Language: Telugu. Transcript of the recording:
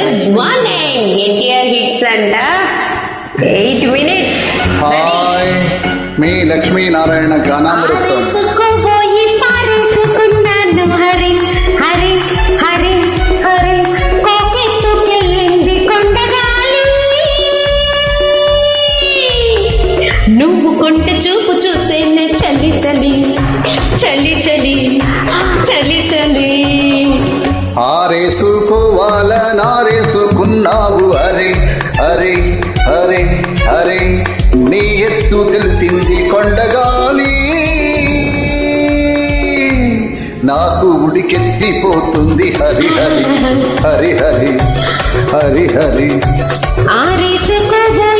Good morning. ఎన్టీఆర్ హిట్స్ అంట 8 minutes. హాయ్, మీ లక్ష్మీనారాయణ గానామృతం. ఆరేసుకోబోయి పారేసుకున్నాను హరి హరి హరి హరి కోకెత్తుకెళ్ళింది కొండగాలి. నువ్వు కొంట చూపు చూస్తేనే చలి చలి చలి చలి చలి చలి. ఆరేసుకోవాలనారేసుకున్నావు అరే అరే అరే అరే, నీ ఎత్తు తెలిసింది కొండగాలి. నాకు ఉడికెత్తిపోతుంది హరి హరి హరి హరి హరి హరి. ఆరేసుకోబోయి